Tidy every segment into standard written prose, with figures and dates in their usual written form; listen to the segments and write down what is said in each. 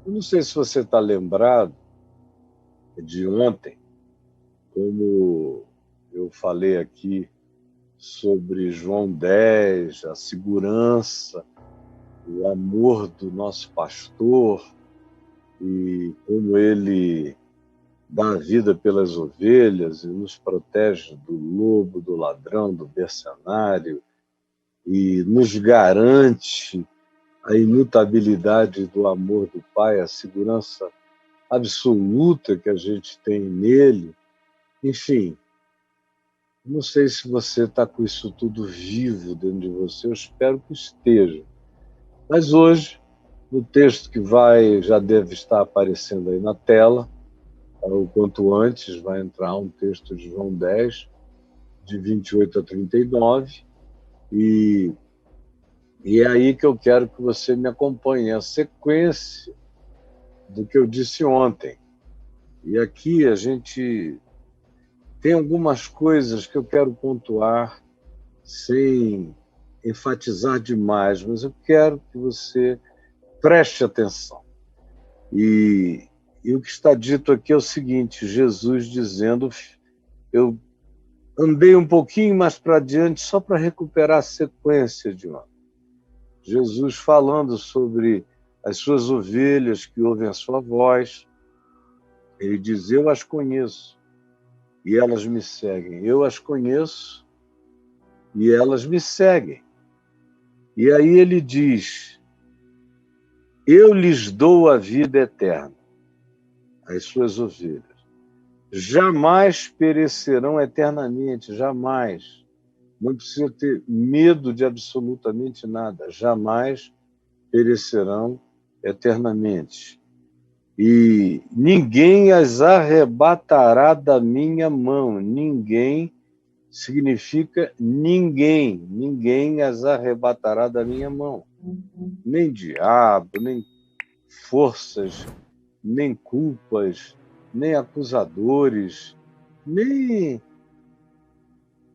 Eu não sei se você está lembrado de ontem, como eu falei aqui sobre João 10, a segurança, o amor do nosso pastor e como ele dá a vida pelas ovelhas e nos protege do lobo, do ladrão, do mercenário e nos garante a imutabilidade do amor do Pai, a segurança absoluta que a gente tem nele. Enfim, não sei se você está com isso tudo vivo dentro de você, eu espero que esteja. Mas hoje, no texto que já deve estar aparecendo aí na tela, o quanto antes vai entrar um texto de João 10, de 28 a 39, e é aí que eu quero que você me acompanhe, a sequência do que eu disse ontem. E aqui a gente tem algumas coisas que eu quero pontuar sem enfatizar demais, mas eu quero que você preste atenção. E o que está dito aqui é o seguinte: Jesus dizendo, eu andei um pouquinho mais para diante só para recuperar a sequência de ontem. Jesus falando sobre as suas ovelhas que ouvem a sua voz, ele diz, eu as conheço e elas me seguem. Eu as conheço e elas me seguem. E aí ele diz, eu lhes dou a vida eterna, as suas ovelhas. Jamais perecerão eternamente, jamais. Não precisa ter medo de absolutamente nada. Jamais perecerão eternamente. E ninguém as arrebatará da minha mão. Ninguém significa ninguém. Ninguém as arrebatará da minha mão. Nem diabo, nem forças, nem culpas, nem acusadores, nem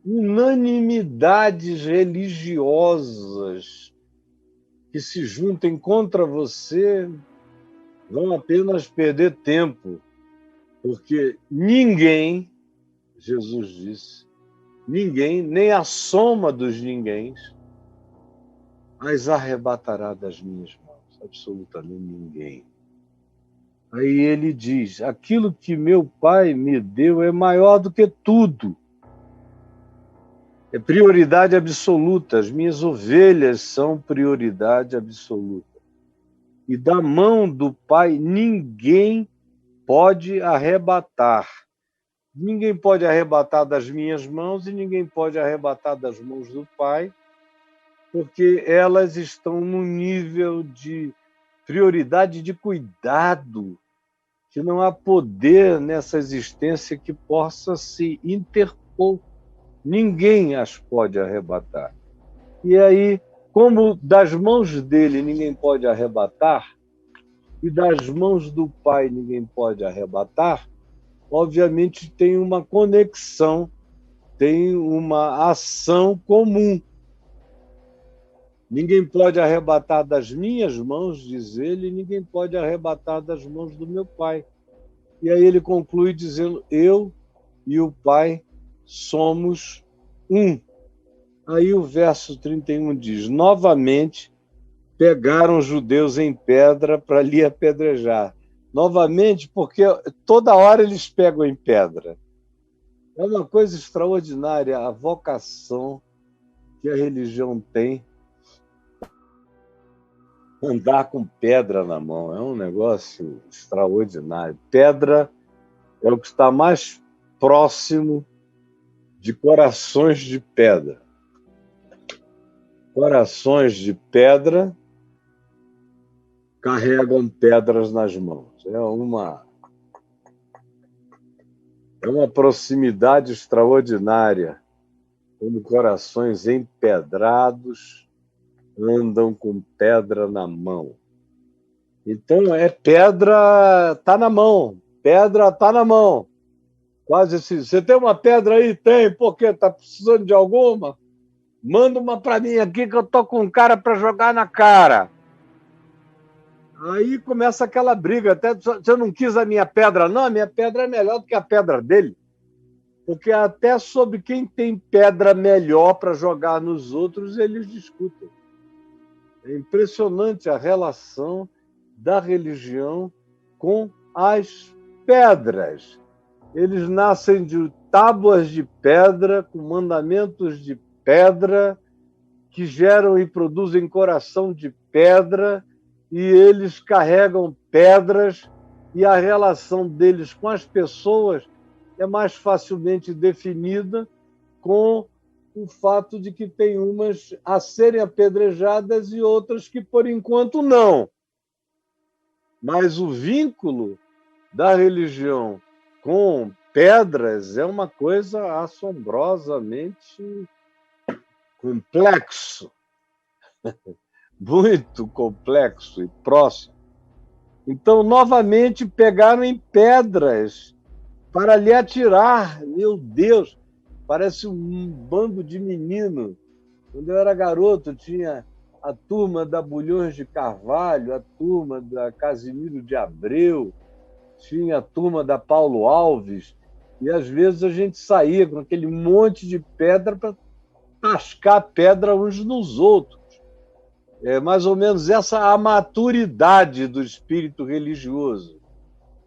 unanimidades religiosas que se juntem contra você vão apenas perder tempo, porque ninguém, Jesus disse, ninguém, nem a soma dos ninguéms, as arrebatará das minhas mãos, absolutamente ninguém. Aí ele diz, aquilo que meu Pai me deu é maior do que tudo. É prioridade absoluta, as minhas ovelhas são prioridade absoluta. E da mão do Pai ninguém pode arrebatar. Ninguém pode arrebatar das minhas mãos e ninguém pode arrebatar das mãos do Pai, porque elas estão num nível de prioridade de cuidado, que não há poder nessa existência que possa se interpor. Ninguém as pode arrebatar. E aí, como das mãos dele ninguém pode arrebatar, e das mãos do Pai ninguém pode arrebatar, obviamente tem uma conexão, tem uma ação comum. Ninguém pode arrebatar das minhas mãos, diz ele, e ninguém pode arrebatar das mãos do meu Pai. E aí ele conclui dizendo, eu e o Pai somos um. Aí o verso 31 diz, novamente pegaram os judeus em pedra para lhe apedrejar. Novamente, porque toda hora eles pegam em pedra. É uma coisa extraordinária a vocação que a religião tem, andar com pedra na mão. É um negócio extraordinário. Pedra é o que está mais próximo de corações de pedra. Corações de pedra carregam pedras nas mãos. É uma proximidade extraordinária, como corações empedrados andam com pedra na mão. Então, pedra está na mão, pedra está na mão. Quase assim, você tem uma pedra aí? Tem, por quê? Está precisando de alguma? Manda uma para mim aqui que eu estou com um cara para jogar na cara. Aí começa aquela briga. Até você não quis a minha pedra, não? A minha pedra é melhor do que a pedra dele. Porque até sobre quem tem pedra melhor para jogar nos outros, eles discutem. É impressionante a relação da religião com as pedras. Eles nascem de tábuas de pedra, com mandamentos de pedra, que geram e produzem coração de pedra, e eles carregam pedras, e a relação deles com as pessoas é mais facilmente definida com o fato de que tem umas a serem apedrejadas e outras que, por enquanto, não. Mas o vínculo da religião com pedras é uma coisa assombrosamente complexo, muito complexo e próximo. Então, novamente, pegaram em pedras para lhe atirar. Meu Deus, parece um bando de menino. Quando eu era garoto, tinha a turma da Bulhões de Carvalho, a turma da Casimiro de Abreu, tinha a turma da Paulo Alves, e às vezes a gente saía com aquele monte de pedra para tascar pedra uns nos outros. É mais ou menos essa a maturidade do espírito religioso.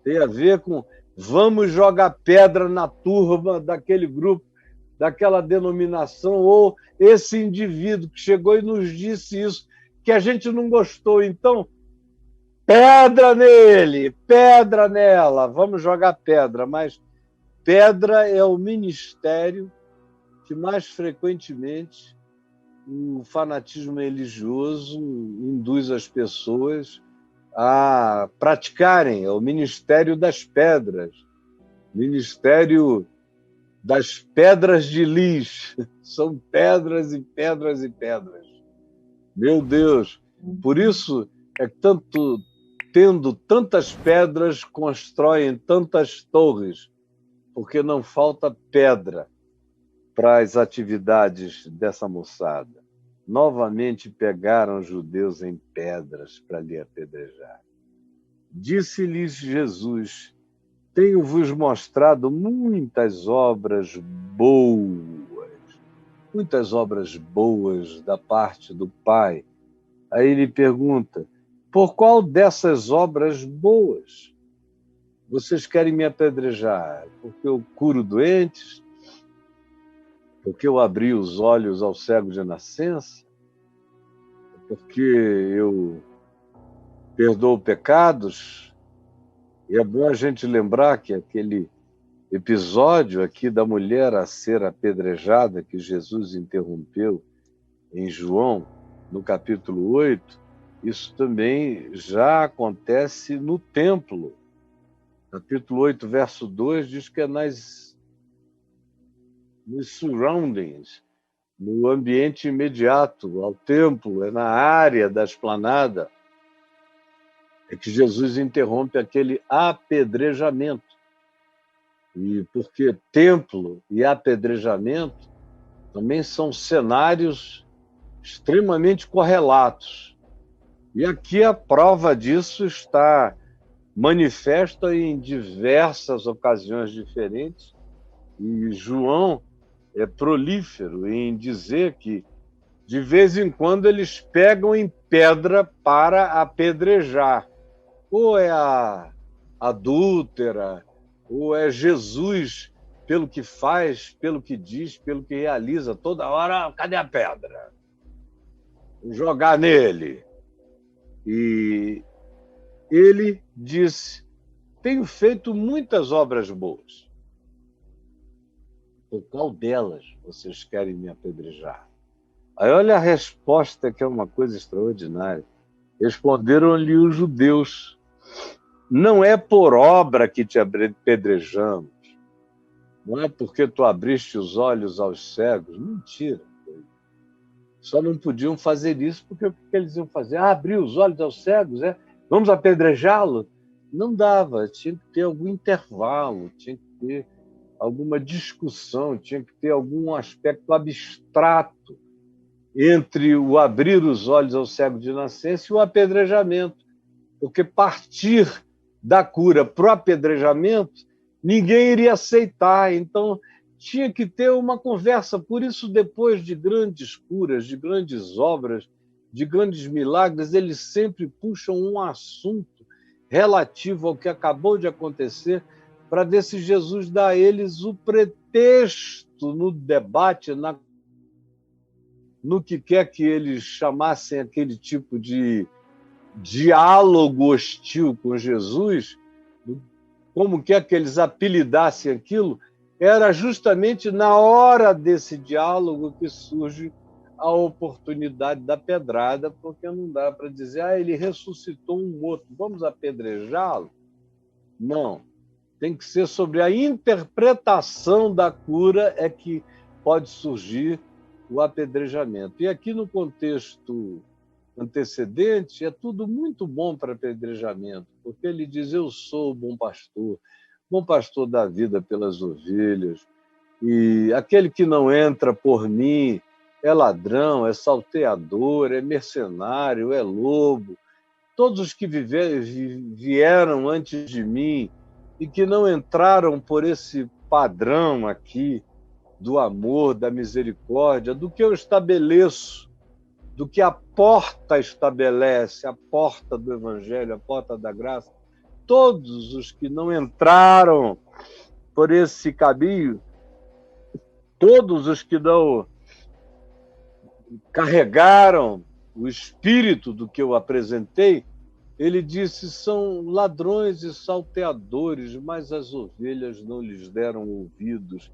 Tem a ver com vamos jogar pedra na turma daquele grupo, daquela denominação, ou esse indivíduo que chegou e nos disse isso, que a gente não gostou. Então, pedra nele, pedra nela, vamos jogar pedra. Mas pedra é o ministério que mais frequentemente o fanatismo religioso induz as pessoas a praticarem. É o ministério das pedras, ministério das pedras de lis. São pedras e pedras e pedras. Meu Deus! Por isso é que tendo tantas pedras, constroem tantas torres, porque não falta pedra para as atividades dessa moçada. Novamente pegaram os judeus em pedras para lhe apedrejar. Disse-lhes Jesus: tenho-vos mostrado muitas obras boas da parte do Pai. Aí ele pergunta: por qual dessas obras boas vocês querem me apedrejar? Porque eu curo doentes? Porque eu abri os olhos ao cego de nascença? Porque eu perdoo pecados? E é bom a gente lembrar que aquele episódio aqui da mulher a ser apedrejada, que Jesus interrompeu em João, no capítulo 8, isso também já acontece no templo. Capítulo 8, verso 2, diz que é nos surroundings, no ambiente imediato ao templo, é na área da esplanada, é que Jesus interrompe aquele apedrejamento. E porque templo e apedrejamento também são cenários extremamente correlatos. E aqui a prova disso está manifesta em diversas ocasiões diferentes, e João é prolífero em dizer que, de vez em quando, eles pegam em pedra para apedrejar. Ou é a adúltera, ou é Jesus, pelo que faz, pelo que diz, pelo que realiza. Toda hora, cadê a pedra? Vou jogar nele. E ele disse: tenho feito muitas obras boas. Por qual delas vocês querem me apedrejar? Aí olha a resposta, que é uma coisa extraordinária. Responderam-lhe os judeus: não é por obra que te apedrejamos, não é porque tu abriste os olhos aos cegos. Mentira. Só não podiam fazer isso porque o que eles iam fazer? Abrir os olhos aos cegos, vamos apedrejá-lo? Não dava, tinha que ter algum intervalo, tinha que ter alguma discussão, tinha que ter algum aspecto abstrato entre o abrir os olhos ao cego de nascença e o apedrejamento. porque partir da cura para o apedrejamento, ninguém iria aceitar. Então, tinha que ter uma conversa. Por isso, depois de grandes curas, de grandes obras, de grandes milagres, eles sempre puxam um assunto relativo ao que acabou de acontecer, para ver se Jesus dá a eles o pretexto no debate, no que quer que eles chamassem aquele tipo de diálogo hostil com Jesus, como quer que eles apelidassem aquilo, era justamente na hora desse diálogo que surge a oportunidade da pedrada, porque não dá para dizer, ele ressuscitou um morto, vamos apedrejá-lo? Não. Tem que ser sobre a interpretação da cura é que pode surgir o apedrejamento. E aqui no contexto antecedente é tudo muito bom para apedrejamento, porque ele diz, eu sou o bom pastor da vida pelas ovelhas, e aquele que não entra por mim é ladrão, é salteador, é mercenário, é lobo. Todos os que vieram antes de mim e que não entraram por esse padrão aqui do amor, da misericórdia, do que eu estabeleço, do que a porta estabelece, a porta do Evangelho, a porta da graça, todos os que não entraram por esse caminho, todos os que não carregaram o espírito do que eu apresentei, ele disse, são ladrões e salteadores, mas as ovelhas não lhes deram ouvidos.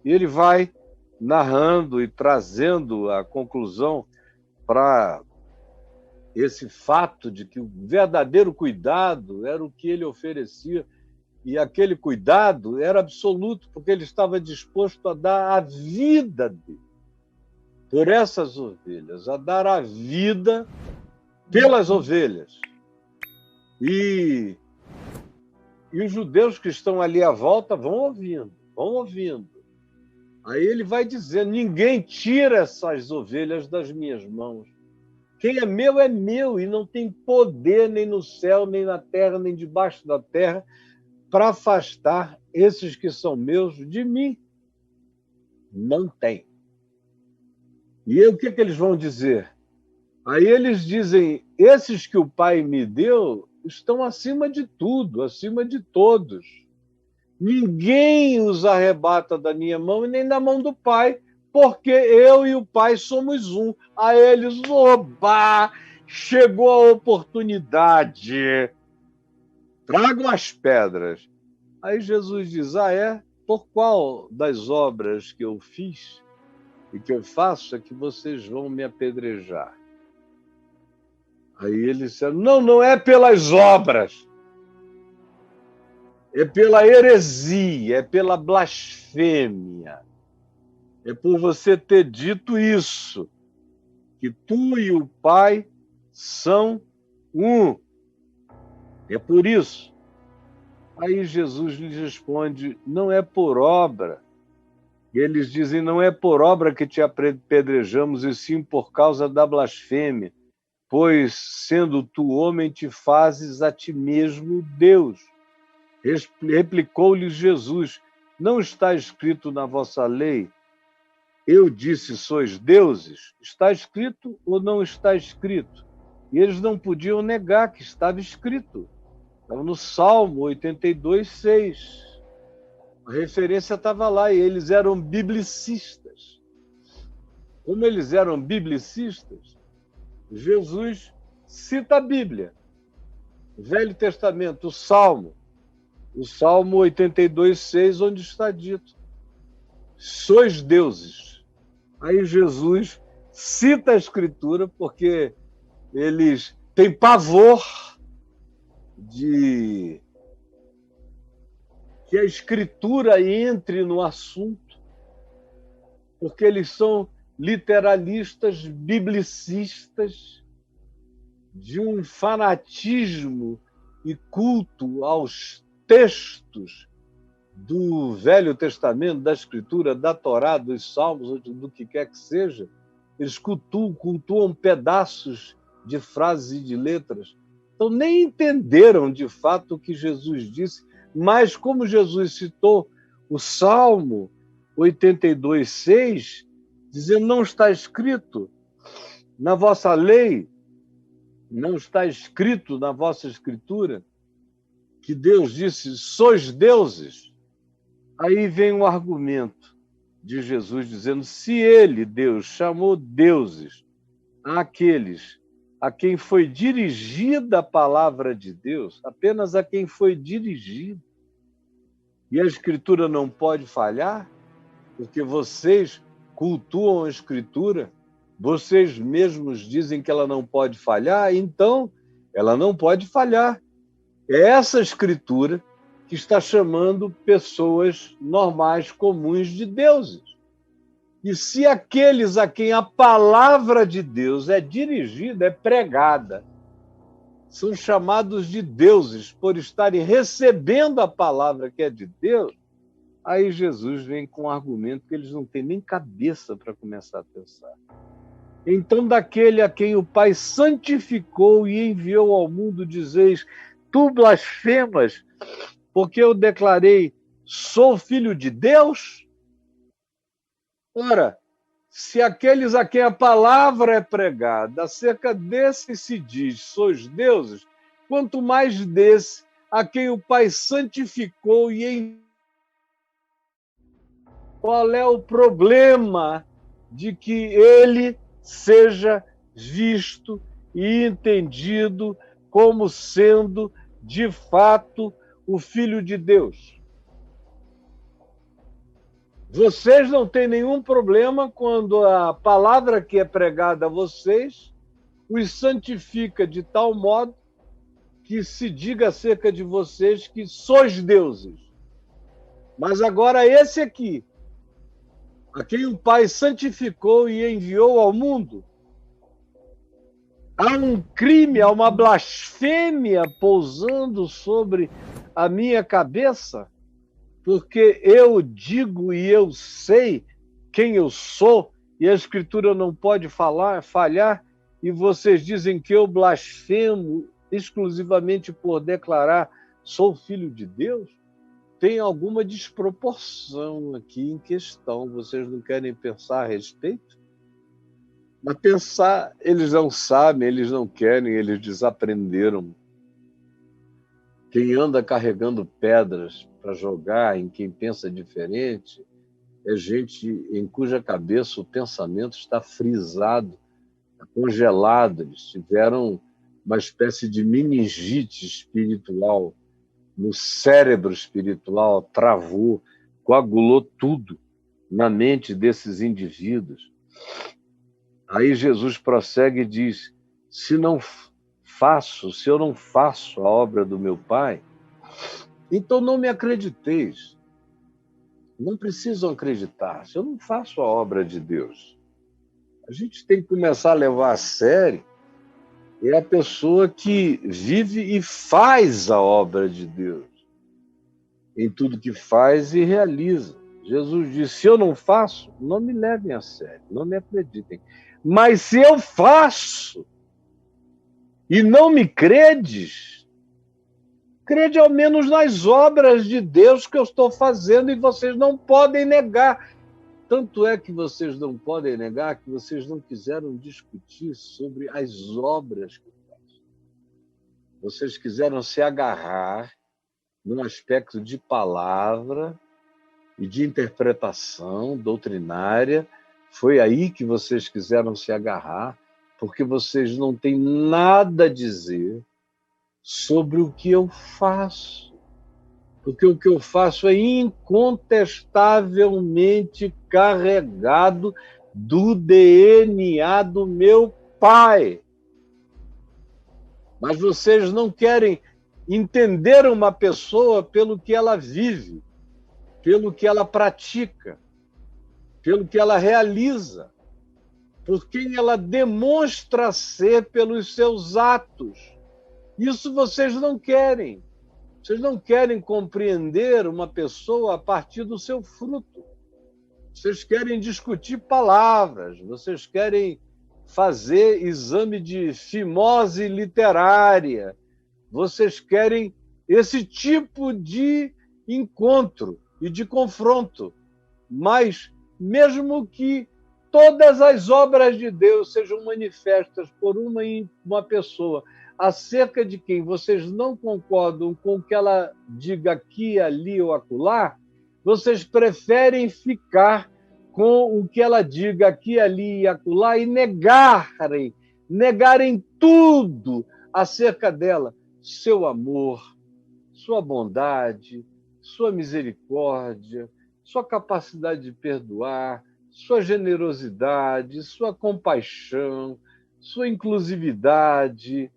E ele vai narrando e trazendo a conclusão para esse fato de que o verdadeiro cuidado era o que ele oferecia, e aquele cuidado era absoluto, porque ele estava disposto a dar a vida dele por essas ovelhas, a dar a vida pelas ovelhas. E os judeus que estão ali à volta vão ouvindo. Aí ele vai dizer, ninguém tira essas ovelhas das minhas mãos. Quem é meu, e não tem poder nem no céu, nem na terra, nem debaixo da terra, para afastar esses que são meus de mim. Não tem. E o que eles vão dizer? Aí eles dizem, esses que o Pai me deu estão acima de tudo, acima de todos. Ninguém os arrebata da minha mão e nem da mão do Pai, porque eu e o Pai somos um. A eles, oba! Chegou a oportunidade. Tragam as pedras. Aí Jesus diz, por qual das obras que eu fiz e que eu faço é que vocês vão me apedrejar? Aí eles disseram, não é pelas obras, é pela heresia, é pela blasfêmia, é por você ter dito isso, que tu e o Pai são um. É por isso. Aí Jesus lhes responde, não é por obra. E eles dizem, não é por obra que te apedrejamos, e sim por causa da blasfêmia, pois, sendo tu homem, te fazes a ti mesmo Deus. Replicou-lhes Jesus, não está escrito na vossa lei, eu disse, sois deuses? Está escrito ou não está escrito? E eles não podiam negar que estava escrito. Estava no Salmo 82, 6. A referência estava lá, e eles eram biblicistas. Como eles eram biblicistas, Jesus cita a Bíblia, o Velho Testamento, o Salmo 82, 6, onde está dito, sois deuses. Aí Jesus cita a Escritura, porque eles têm pavor de que a Escritura entre no assunto, porque eles são literalistas, biblicistas, de um fanatismo e culto aos textos do Velho Testamento, da Escritura, da Torá, dos Salmos, do que quer que seja. Eles cultuam pedaços de frases e de letras. Então, nem entenderam de fato o que Jesus disse, mas como Jesus citou o Salmo 82:6, dizendo: não está escrito na vossa lei, não está escrito na vossa escritura, que Deus disse: sois deuses. Aí vem um argumento de Jesus dizendo: se ele, Deus, chamou deuses àqueles a quem foi dirigida a palavra de Deus, apenas a quem foi dirigida, e a Escritura não pode falhar, porque vocês cultuam a Escritura, vocês mesmos dizem que ela não pode falhar, então ela não pode falhar. É essa Escritura que está chamando pessoas normais, comuns, de deuses. E se aqueles a quem a palavra de Deus é dirigida, é pregada, são chamados de deuses por estarem recebendo a palavra que é de Deus, aí Jesus vem com um argumento que eles não têm nem cabeça para começar a pensar. Então, daquele a quem o Pai santificou e enviou ao mundo, dizeis: tu blasfemas, porque eu declarei, sou filho de Deus? Ora, se aqueles a quem a palavra é pregada, acerca desses se diz, sois deuses, quanto mais desse a quem o Pai santificou e enviou. Qual é o problema de que ele seja visto e entendido como sendo, de fato, o Filho de Deus? Vocês não têm nenhum problema quando a palavra que é pregada a vocês os santifica de tal modo que se diga acerca de vocês que sois deuses. Mas agora esse aqui, a quem o Pai santificou e enviou ao mundo, há um crime, há uma blasfêmia pousando sobre a minha cabeça, porque eu digo e eu sei quem eu sou, e a Escritura não pode falhar, e vocês dizem que eu blasfemo exclusivamente por declarar sou filho de Deus? Tem alguma desproporção aqui em questão. Vocês não querem pensar a respeito? Mas pensar, eles não sabem, eles não querem, eles desaprenderam. Quem anda carregando pedras para jogar em quem pensa diferente é gente em cuja cabeça o pensamento está frisado, está congelado. Eles tiveram uma espécie de meningite espiritual no cérebro espiritual, travou, coagulou tudo na mente desses indivíduos. Aí Jesus prossegue e diz: se eu não faço a obra do meu Pai, então não me acrediteis. Não precisam acreditar. Se eu não faço a obra de Deus, a gente tem que começar a levar a sério é a pessoa que vive e faz a obra de Deus em tudo que faz e realiza. Jesus disse: se eu não faço, não me levem a sério, não me acreditem. Mas se eu faço e não me credes, crede ao menos nas obras de Deus que eu estou fazendo, e vocês não podem negar. Tanto é que vocês não podem negar que vocês não quiseram discutir sobre as obras que faz. Vocês quiseram se agarrar num aspecto de palavra e de interpretação doutrinária. Foi aí que vocês quiseram se agarrar, porque vocês não têm nada a dizer sobre o que eu faço. Porque o que eu faço é incontestavelmente carregado do DNA do meu Pai. Mas vocês não querem entender uma pessoa pelo que ela vive, pelo que ela pratica, pelo que ela realiza, por quem ela demonstra ser pelos seus atos. Isso vocês não querem. Vocês não querem compreender uma pessoa a partir do seu fruto. Vocês querem discutir palavras, vocês querem fazer exame de fimose literária, vocês querem esse tipo de encontro e de confronto. Mas, mesmo que todas as obras de Deus sejam manifestas por uma pessoa acerca de quem vocês não concordam com o que ela diga aqui, ali ou acolá, vocês preferem ficar com o que ela diga aqui, ali e acolá e negarem tudo acerca dela, seu amor, sua bondade, sua misericórdia, sua capacidade de perdoar, sua generosidade, sua compaixão, sua inclusividade,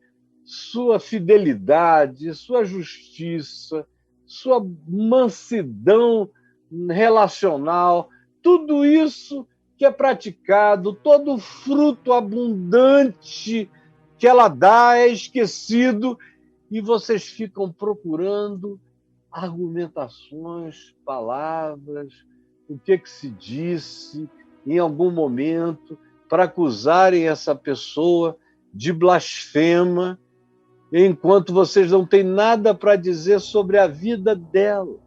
sua fidelidade, sua justiça, sua mansidão relacional, tudo isso que é praticado, todo o fruto abundante que ela dá é esquecido e vocês ficam procurando argumentações, palavras, o que se disse em algum momento para acusarem essa pessoa de blasfema, enquanto vocês não têm nada para dizer sobre a vida dela.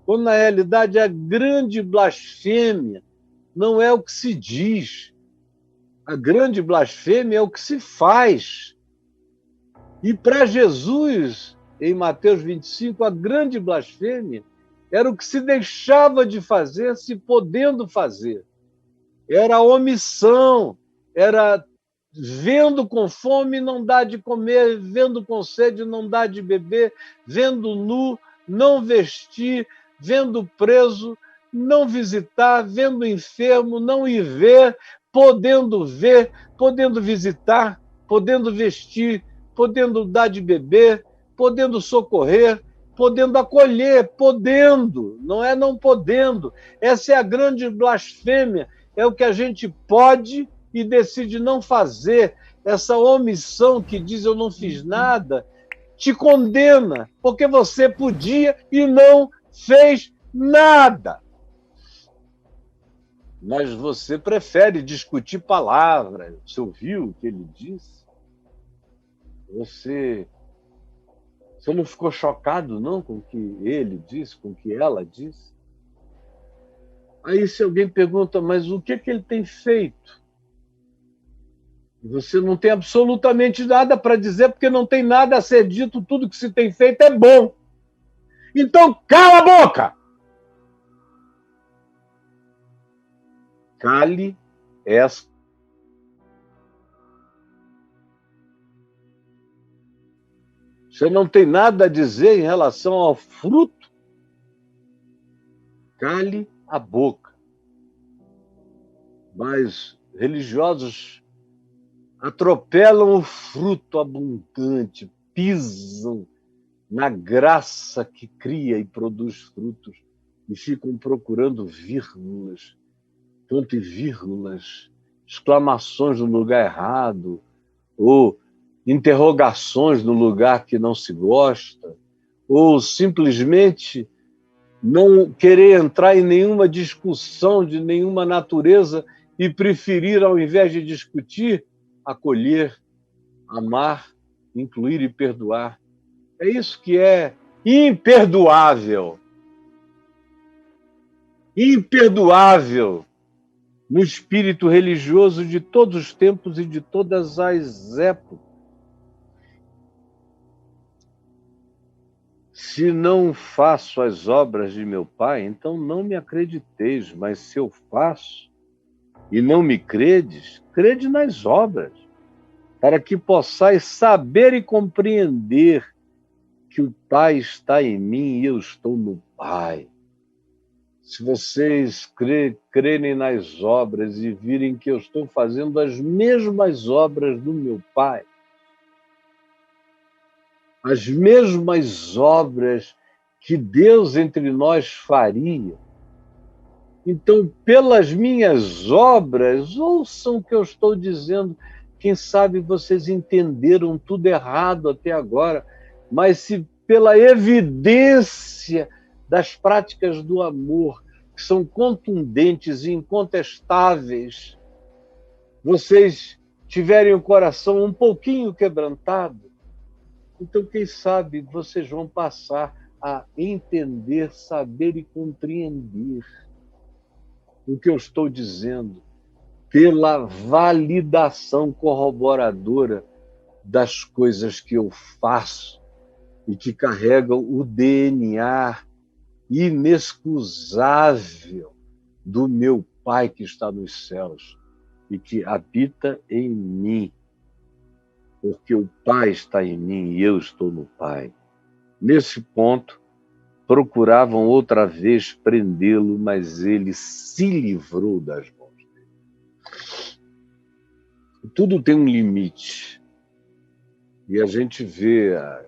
Quando, na realidade, a grande blasfêmia não é o que se diz. A grande blasfêmia é o que se faz. E para Jesus, em Mateus 25, a grande blasfêmia era o que se deixava de fazer, se podendo fazer. Era a omissão, era vendo com fome, não dá de comer, vendo com sede, não dá de beber, vendo nu, não vestir, vendo preso, não visitar, vendo enfermo, não ir ver, podendo visitar, podendo vestir, podendo dar de beber, podendo socorrer, podendo acolher, podendo, não é não podendo. Essa é a grande blasfêmia, é o que a gente pode e decide não fazer. Essa omissão que diz eu não fiz nada, te condena, porque você podia e não fez nada. Mas você prefere discutir palavras. Você ouviu o que ele disse? Você não ficou chocado, não, com o que ele disse, com o que ela disse? Aí, se alguém pergunta, mas o que ele tem feito? Você não tem absolutamente nada para dizer, porque não tem nada a ser dito, tudo que se tem feito é bom. Então, cala a boca! Cale essa. Você não tem nada a dizer em relação ao fruto? Cale a boca. Mas religiosos atropelam o fruto abundante, pisam na graça que cria e produz frutos e ficam procurando vírgulas, ponto e vírgulas, exclamações no lugar errado, ou interrogações no lugar que não se gosta, ou simplesmente não querer entrar em nenhuma discussão de nenhuma natureza e preferir, ao invés de discutir, acolher, amar, incluir e perdoar. É isso que é imperdoável. Imperdoável no espírito religioso de todos os tempos e de todas as épocas. Se não faço as obras de meu Pai, então não me acrediteis, mas se eu faço e não me credes, crede nas obras, para que possais saber e compreender que o Pai está em mim e eu estou no Pai. Se vocês crerem nas obras e virem que eu estou fazendo as mesmas obras do meu Pai, as mesmas obras que Deus entre nós faria, então, pelas minhas obras, ouçam o que eu estou dizendo. Quem sabe vocês entenderam tudo errado até agora, mas se pela evidência das práticas do amor, que são contundentes e incontestáveis, vocês tiverem o coração um pouquinho quebrantado, Então, quem sabe vocês vão passar a entender, saber e compreender o que eu estou dizendo pela validação corroboradora das coisas que eu faço e que carregam o DNA inexcusável do meu Pai que está nos céus e que habita em mim, porque o Pai está em mim e eu estou no Pai. Nesse ponto, procuravam outra vez prendê-lo, mas ele se livrou das mãos dele. Tudo tem um limite. E a gente vê a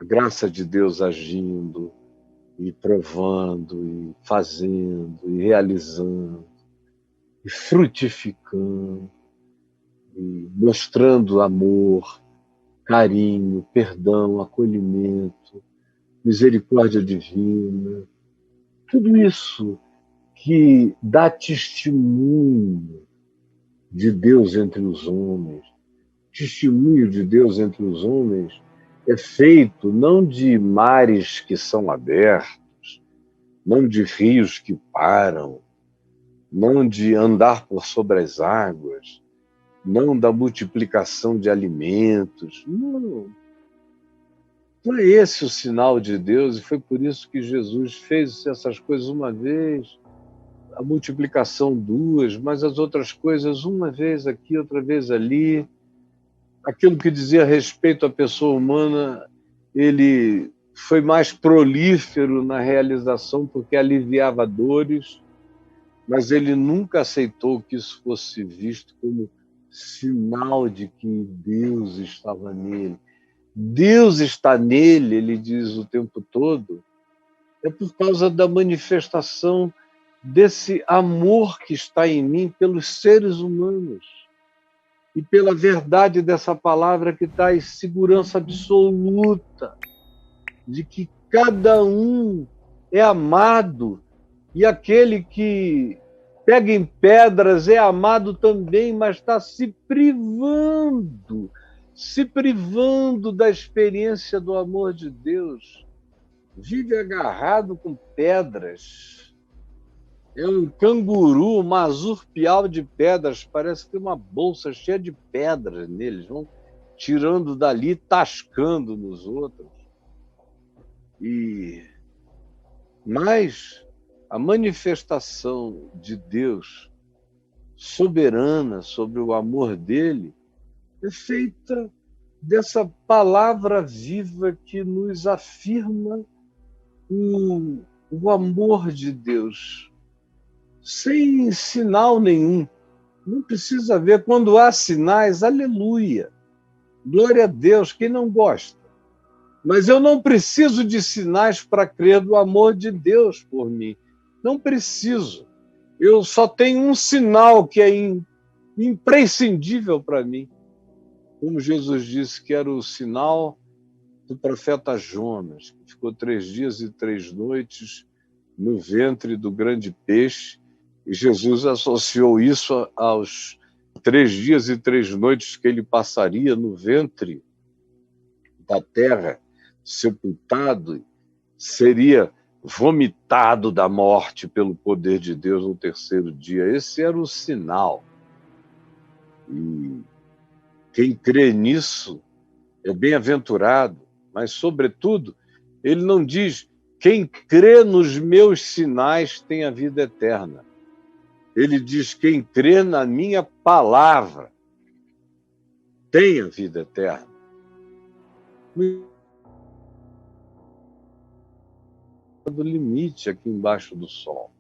graça de Deus agindo, e provando, e fazendo, e realizando, e frutificando, e mostrando amor, carinho, perdão, acolhimento, misericórdia divina. Tudo isso que dá testemunho de Deus entre os homens. Testemunho de Deus entre os homens é feito não de mares que são abertos, não de rios que param, não de andar por sobre as águas, não da multiplicação de alimentos. Não. Não é esse o sinal de Deus, e foi por isso que Jesus fez essas coisas uma vez, a multiplicação duas, mas as outras coisas uma vez aqui, outra vez ali. Aquilo que dizia respeito à pessoa humana, ele foi mais prolífero na realização porque aliviava dores, mas ele nunca aceitou que isso fosse visto como sinal de que Deus estava nele. Deus está nele, ele diz o tempo todo, é por causa da manifestação desse amor que está em mim pelos seres humanos. E pela verdade dessa palavra que traz segurança absoluta de que cada um é amado e aquele que pega em pedras é amado também, mas está se privando da experiência do amor de Deus. Vive agarrado com pedras. É um canguru, um mazurpial de pedras, parece que tem uma bolsa cheia de pedras neles, vão tirando dali, tascando nos outros. Mas a manifestação de Deus soberana sobre o amor dele é feita dessa palavra viva que nos afirma o amor de Deus. Sem sinal nenhum. Não precisa ver. Quando há sinais, aleluia. Glória a Deus, quem não gosta? Mas eu não preciso de sinais para crer no amor de Deus por mim. Não preciso. Eu só tenho um sinal que é imprescindível para mim. Como Jesus disse que era o sinal do profeta Jonas, que ficou 3 dias e 3 noites no ventre do grande peixe. E Jesus associou isso aos 3 dias e 3 noites que ele passaria no ventre da terra, sepultado, seria vomitado da morte pelo poder de Deus no 3º dia. Esse era o sinal. E quem crê nisso é bem-aventurado, mas, sobretudo, ele não diz quem crê nos meus sinais tem a vida eterna. Ele diz quem crê na minha palavra tem a vida eterna. Do limite aqui embaixo do sol.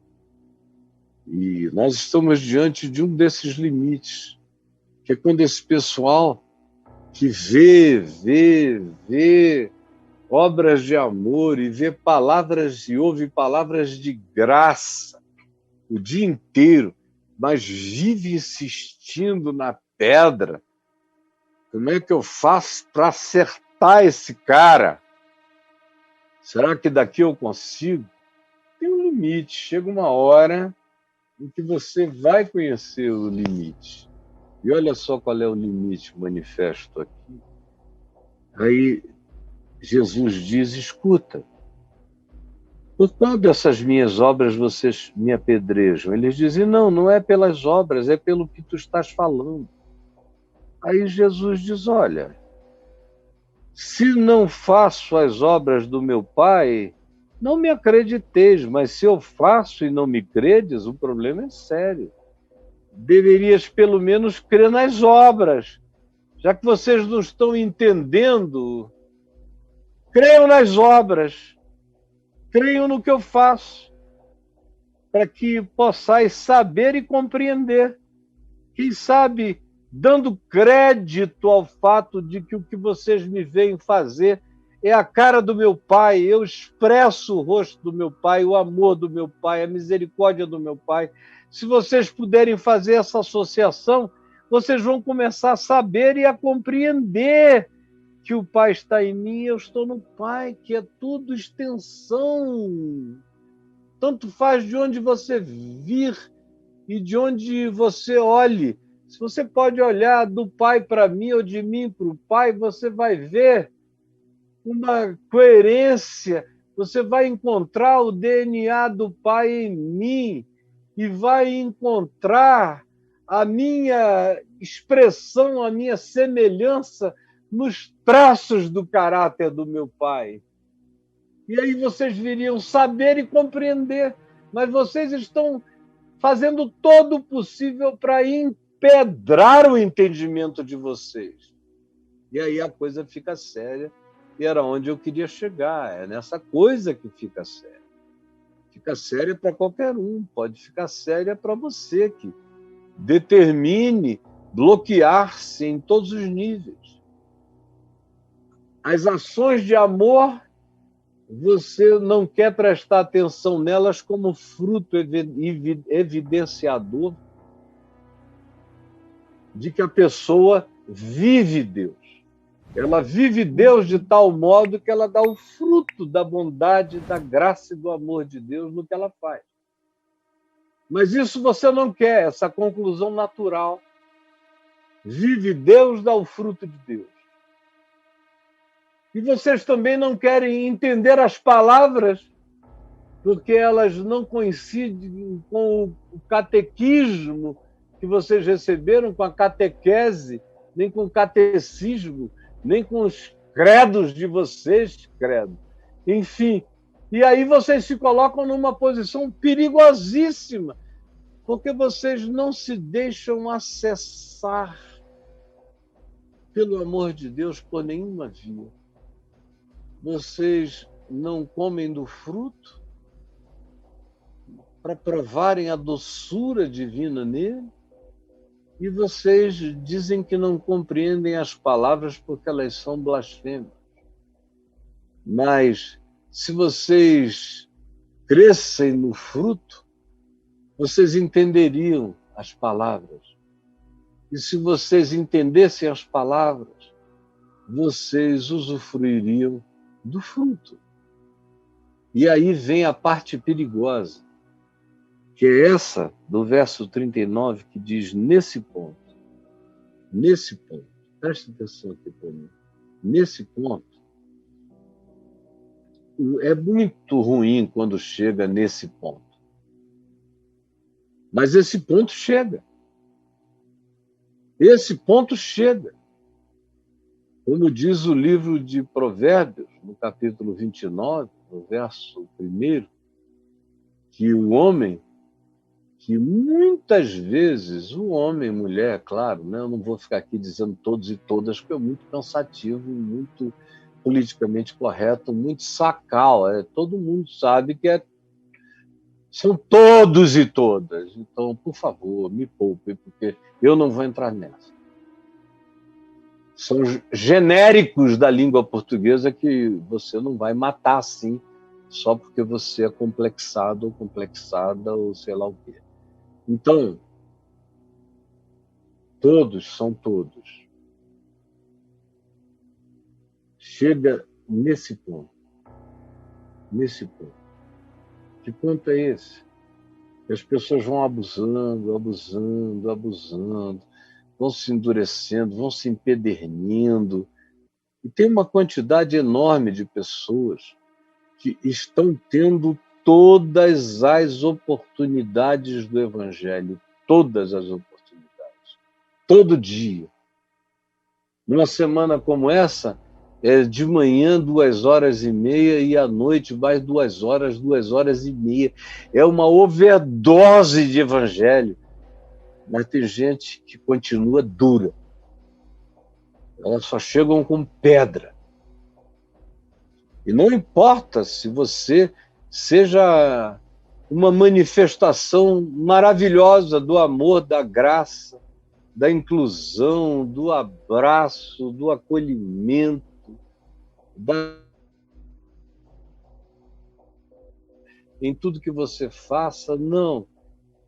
E nós estamos diante de um desses limites, que é quando esse pessoal que vê obras de amor e vê palavras e ouve palavras de graça o dia inteiro, mas vive insistindo na pedra. Como é que eu faço para acertar esse cara? Será que daqui eu consigo? Tem um limite. Chega uma hora em que você vai conhecer o limite. E olha só qual é o limite manifesto aqui. Aí Jesus diz: escuta, por qual dessas minhas obras vocês me apedrejam? Eles dizem: não, não é pelas obras, é pelo que tu estás falando. Aí Jesus diz: olha, se não faço as obras do meu Pai, não me acrediteis, mas se eu faço e não me credes, o problema é sério. Deverias pelo menos crer nas obras. Já que vocês não estão entendendo, creiam nas obras, creiam no que eu faço, para que possais saber e compreender. Quem sabe, dando crédito ao fato de que o que vocês me veem fazer é a cara do meu Pai, eu expresso o rosto do meu Pai, o amor do meu Pai, a misericórdia do meu Pai. Se vocês puderem fazer essa associação, vocês vão começar a saber e a compreender que o Pai está em mim e eu estou no Pai, que é tudo extensão. Tanto faz de onde você vir e de onde você olhe. Se você pode olhar do Pai para mim ou de mim para o Pai, você vai ver uma coerência, você vai encontrar o DNA do Pai em mim e vai encontrar a minha expressão, a minha semelhança nos traços do caráter do meu Pai. E aí vocês viriam saber e compreender, mas vocês estão fazendo todo o possível para empedrar o entendimento de vocês. E aí a coisa fica séria, e era onde eu queria chegar, é nessa coisa que fica séria. Fica séria para qualquer um, pode ficar séria para você, que determine bloquear-se em todos os níveis. As ações de amor, você não quer prestar atenção nelas como fruto evidenciador de que a pessoa vive Deus. Ela vive Deus de tal modo que ela dá o fruto da bondade, da graça e do amor de Deus no que ela faz. Mas isso você não quer, essa conclusão natural. Vive Deus, dá o fruto de Deus. E vocês também não querem entender as palavras, porque elas não coincidem com o catequismo que vocês receberam, com a catequese, nem com o catecismo, nem com os credos de vocês, credo. Enfim, e aí vocês se colocam numa posição perigosíssima, porque vocês não se deixam acessar pelo amor de Deus por nenhuma via. Vocês não comem do fruto para provarem a doçura divina nele, e vocês dizem que não compreendem as palavras porque elas são blasfêmias. Mas se vocês crescem no fruto, vocês entenderiam as palavras. E se vocês entendessem as palavras, vocês usufruiriam do fruto. E aí vem a parte perigosa, que é essa do verso 39, que diz nesse ponto, preste atenção aqui para mim, nesse ponto, é muito ruim quando chega nesse ponto. Mas esse ponto chega. Esse ponto chega. Como diz o livro de Provérbios, no capítulo 29, no verso 1, que o homem, que muitas vezes, o homem, mulher, claro, né? Eu não vou ficar aqui dizendo todos e todas, porque é muito cansativo, muito politicamente correto, muito sacal. Todo mundo sabe que são todos e todas. Então, por favor, me poupe, porque eu não vou entrar nessa. São genéricos da língua portuguesa que você não vai matar assim, só porque você é complexado ou complexada ou sei lá o quê. Então, todos são todos. Chega nesse ponto. Nesse ponto. Que ponto é esse? As pessoas vão abusando, vão se endurecendo, vão se empedernindo, E tem uma quantidade enorme de pessoas que estão tendo todas as oportunidades do Evangelho, todas as oportunidades, todo dia. Numa semana como essa, de manhã 2h30 e à noite mais 2 horas, 2h30. É uma overdose de Evangelho. Mas tem gente que continua dura. Elas só chegam com pedra. E não importa se você seja uma manifestação maravilhosa do amor, da graça, da inclusão, do abraço, do acolhimento, em tudo que você faça, não.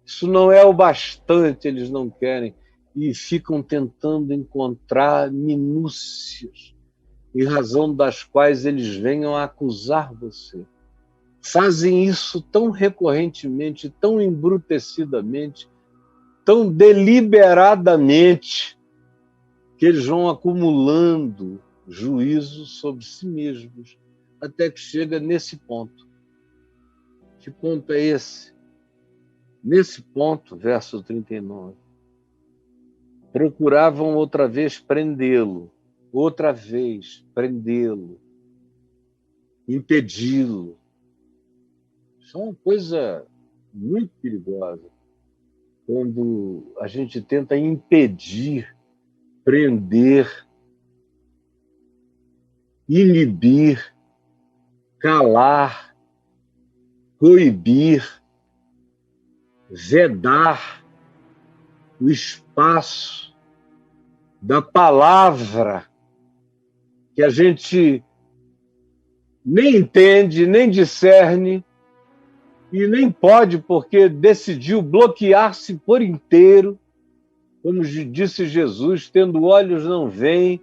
Isso não é o bastante, eles não querem. E ficam tentando encontrar minúcias, em razão das quais eles venham a acusar você. Fazem isso tão recorrentemente, tão embrutecidamente, tão deliberadamente, que eles vão acumulando juízo sobre si mesmos, até que chega nesse ponto. Que ponto é esse? Nesse ponto, verso 39, procuravam outra vez prendê-lo, impedi-lo. Isso é uma coisa muito perigosa. Quando a gente tenta impedir, prender, inibir, calar, coibir, vedar o espaço da palavra que a gente nem entende, nem discerne e nem pode, porque decidiu bloquear-se por inteiro, como disse Jesus, tendo olhos não veem,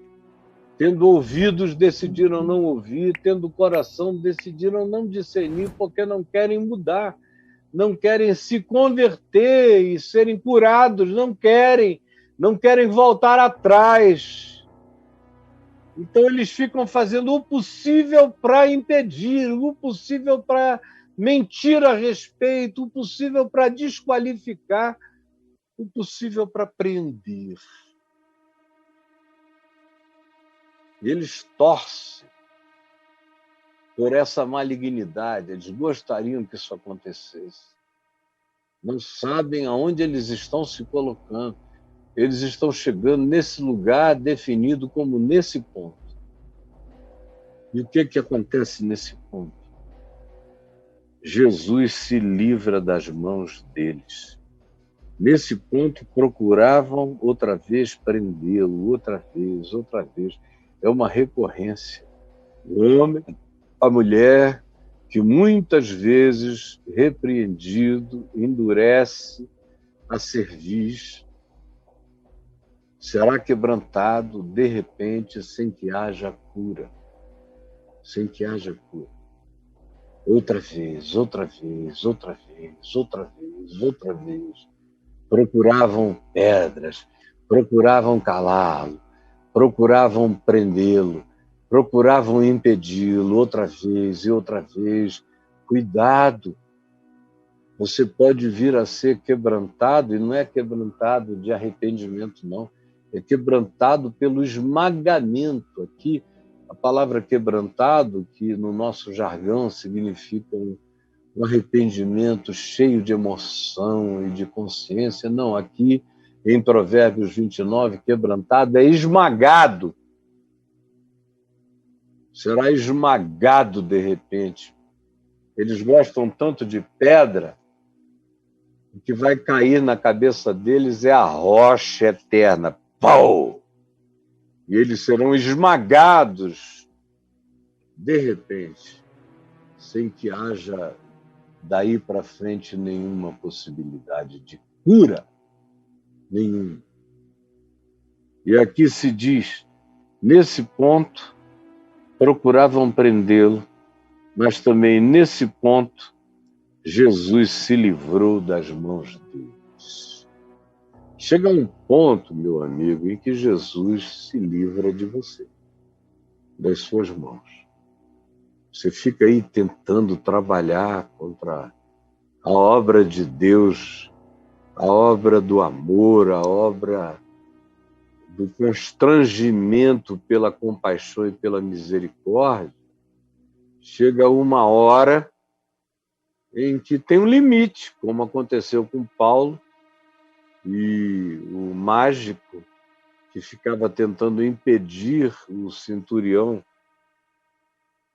tendo ouvidos decidiram não ouvir, tendo coração decidiram não discernir, porque não querem mudar, não querem se converter e serem curados, não querem voltar atrás. Então eles ficam fazendo o possível para impedir, o possível para mentir a respeito, o possível para desqualificar, o possível para prender. Eles torcem por essa malignidade, eles gostariam que isso acontecesse. Não sabem aonde eles estão se colocando. Eles estão chegando nesse lugar definido como nesse ponto. E o que acontece nesse ponto? Jesus se livra das mãos deles. Nesse ponto, procuravam outra vez prendê-lo, outra vez. É uma recorrência. O homem, a mulher, que muitas vezes, repreendido, endurece a cerviz, será quebrantado de repente sem que haja cura. Sem que haja cura. Outra vez. Procuravam pedras, procuravam calá-lo, procuravam prendê-lo, procuravam impedi-lo outra vez. Cuidado! Você pode vir a ser quebrantado, e não é quebrantado de arrependimento, não. É quebrantado pelo esmagamento. Aqui, a palavra quebrantado, que no nosso jargão significa um arrependimento cheio de emoção e de consciência. Não, aqui em Provérbios 29, quebrantado é esmagado. Será esmagado de repente. Eles gostam tanto de pedra, o que vai cair na cabeça deles é a rocha eterna. Pau! E eles serão esmagados de repente, sem que haja daí para frente nenhuma possibilidade de cura. Nenhuma. E aqui se diz, nesse ponto, procuravam prendê-lo, mas também nesse ponto, Jesus se livrou das mãos deles. Chega um ponto, meu amigo, em que Jesus se livra de você. das suas mãos. Você fica aí tentando trabalhar contra a obra de Deus, a obra do amor, a obra do constrangimento pela compaixão e pela misericórdia. Chega uma hora em que tem um limite, como aconteceu com Paulo, e o mágico que ficava tentando impedir o centurião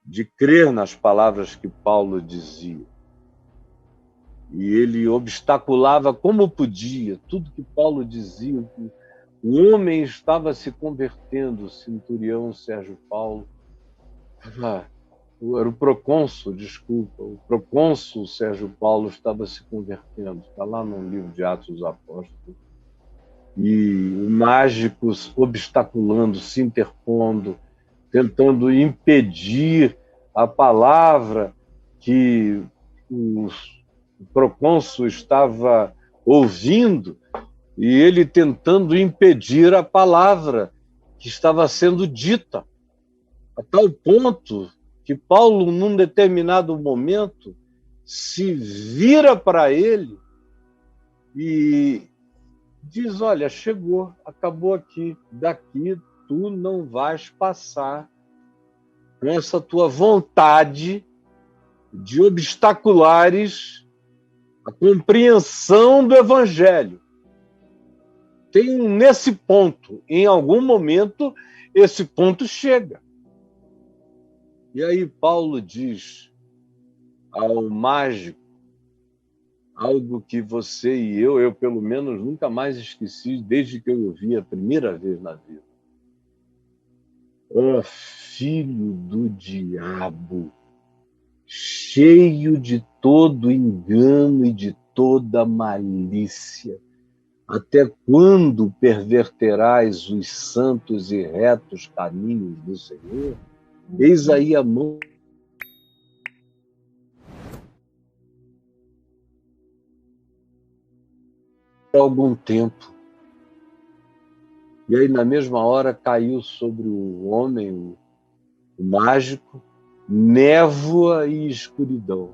de crer nas palavras que Paulo dizia. E ele obstaculava como podia tudo que Paulo dizia. O homem estava se convertendo, o centurião Sérgio Paulo. Era o procônsul, desculpa. O procônsul Sérgio Paulo estava se convertendo. Está lá no livro de Atos dos Apóstolos. E o mágico obstaculando, se interpondo, tentando impedir a palavra que o procônsul estava ouvindo, e ele tentando impedir a palavra que estava sendo dita, a tal ponto que Paulo, num determinado momento, se vira para ele e diz: olha, chegou, acabou aqui, daqui tu não vais passar com essa tua vontade de obstaculares a compreensão do Evangelho. Tem nesse ponto, em algum momento, esse ponto chega. E aí Paulo diz ao mágico algo que você e eu pelo menos nunca mais esqueci desde que eu ouvi a primeira vez na vida. Ó filho do diabo, cheio de todo engano e de toda malícia, até quando perverterás os santos e retos caminhos do Senhor? Eis aí a mão por algum tempo. E aí, na mesma hora, caiu sobre o homem, o mágico, névoa e escuridão.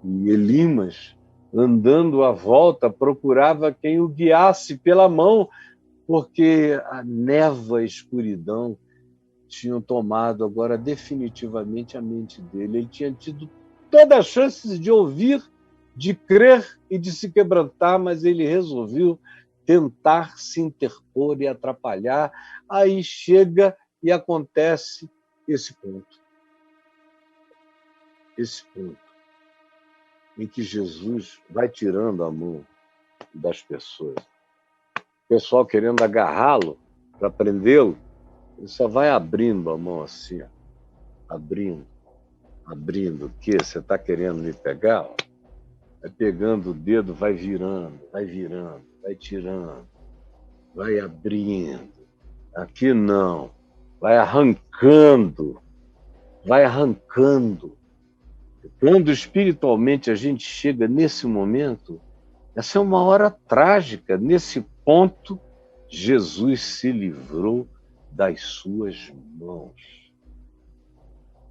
E Elimas, andando à volta, procurava quem o guiasse pela mão, porque a névoa e a escuridão tinham tomado agora definitivamente a mente dele. Ele tinha tido todas as chances de ouvir, de crer e de se quebrantar, mas ele resolveu tentar se interpor e atrapalhar. Aí chega e acontece esse ponto. Esse ponto em que Jesus vai tirando a mão das pessoas. O pessoal querendo agarrá-lo para prendê-lo, ele só vai abrindo a mão assim, ó. Abrindo. O quê? Você está querendo me pegar? Ó. Vai pegando o dedo, vai virando, vai tirando, vai abrindo. Aqui não. Vai arrancando. Quando espiritualmente a gente chega nesse momento, essa é uma hora trágica. Nesse ponto, Jesus se livrou das suas mãos.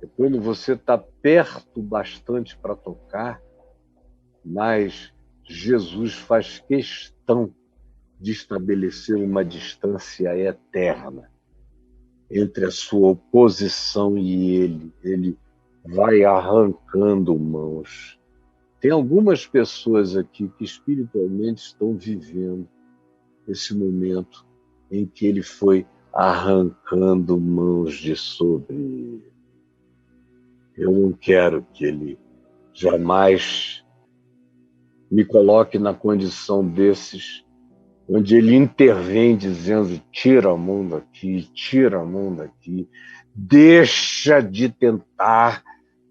É quando você está perto bastante para tocar, mas Jesus faz questão de estabelecer uma distância eterna entre a sua oposição e ele. Ele vai arrancando mãos. Tem algumas pessoas aqui que espiritualmente estão vivendo esse momento em que ele foi arrancando mãos de sobre ele. Eu não quero que ele jamais me coloque na condição desses, onde ele intervém dizendo: tira a mão daqui, deixa de tentar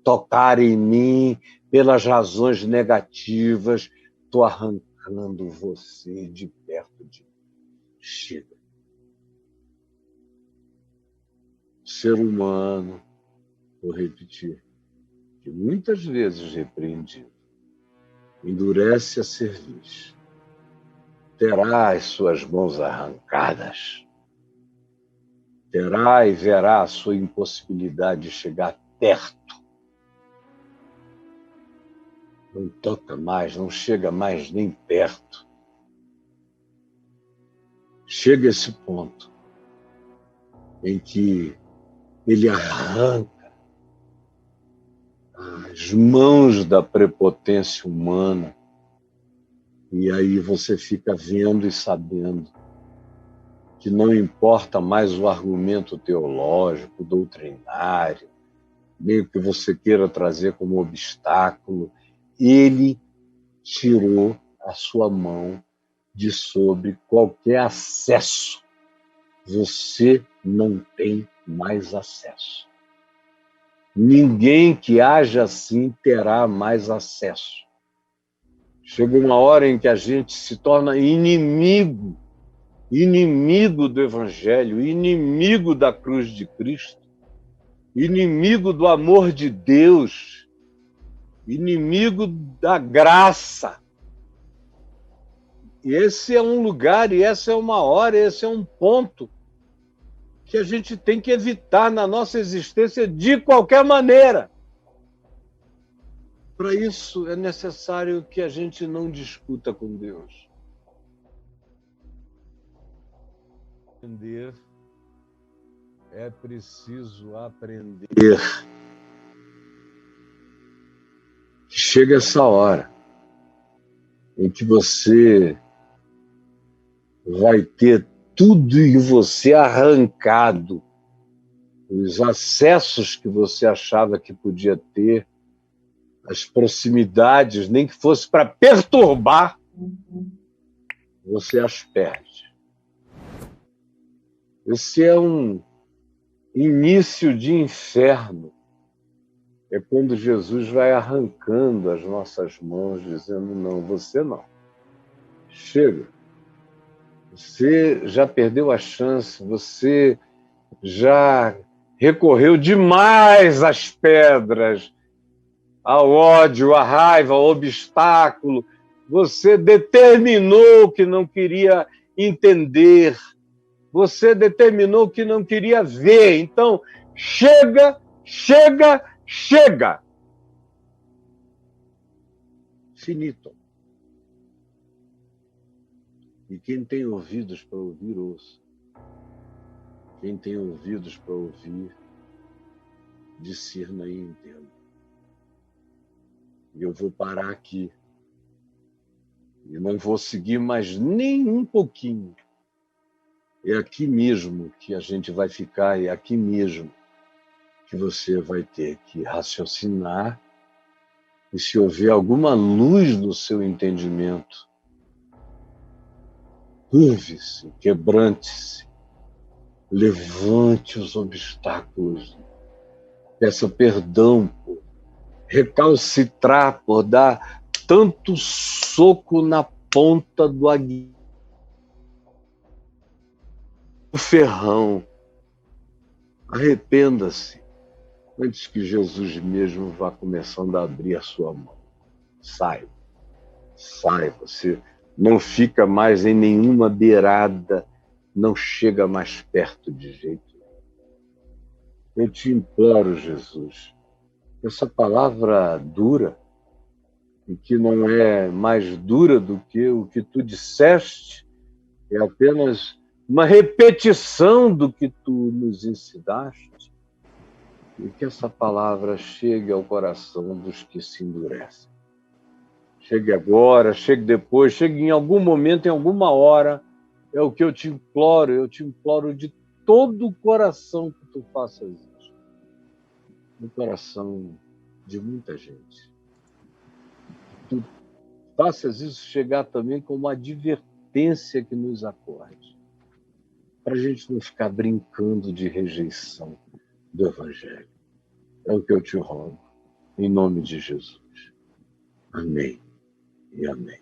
tocar em mim pelas razões negativas, estou arrancando você de perto de mim. Chega. Ser humano, vou repetir, que muitas vezes repreendido, endurece a cerviz, terá as suas mãos arrancadas. terá e verá a sua impossibilidade de chegar perto. Não toca mais, não chega mais nem perto. Chega esse ponto em que ele arranca as mãos da prepotência humana, e aí você fica vendo e sabendo que não importa mais o argumento teológico, doutrinário, nem o que você queira trazer como obstáculo, ele tirou a sua mão de sobre qualquer acesso. Você não tem mais acesso. Ninguém que haja assim terá mais acesso. Chega uma hora em que a gente se torna inimigo do Evangelho, inimigo da cruz de Cristo, inimigo do amor de Deus, inimigo da graça. E esse é um lugar, e essa é uma hora, esse é um ponto que a gente tem que evitar na nossa existência de qualquer maneira. Para isso é necessário que a gente não discuta com Deus. Aprender, é preciso aprender. Chega essa hora em que você vai ter tudo em você arrancado, os acessos que você achava que podia ter, as proximidades, nem que fosse para perturbar, você as perde. Esse é um início de inferno. É quando Jesus vai arrancando as nossas mãos, dizendo, não, você não. Chega. Você já perdeu a chance, você já recorreu demais às pedras, ao ódio, à raiva, ao obstáculo. Você determinou que não queria entender. Você determinou que não queria ver. Então, chega, chega, chega. Finito. E quem tem ouvidos para ouvir, ouça. Quem tem ouvidos para ouvir, discirna e entenda. E eu vou parar aqui. E não vou seguir mais nem um pouquinho. É aqui mesmo que a gente vai ficar, é aqui mesmo que você vai ter que raciocinar, e se houver alguma luz no seu entendimento, curve-se, quebrante-se, levante os obstáculos, peça perdão por recalcitrar, por dar tanto soco na ponta do ferrão. Arrependa-se antes que Jesus mesmo vá começando a abrir a sua mão. Sai, você não fica mais em nenhuma beirada, não chega mais perto de jeito nenhum. Eu te imploro, Jesus, essa palavra dura, e que não é mais dura do que o que tu disseste, é apenas uma repetição do que tu nos ensinaste, e que essa palavra chegue ao coração dos que se endurecem. Chegue agora, chegue depois, chegue em algum momento, em alguma hora, é o que eu te imploro de todo o coração que tu faças isso. No coração de muita gente. Tu faças isso chegar também como uma advertência que nos acorde, para a gente não ficar brincando de rejeição do Evangelho. É o que eu te rogo, em nome de Jesus. Amém e amém.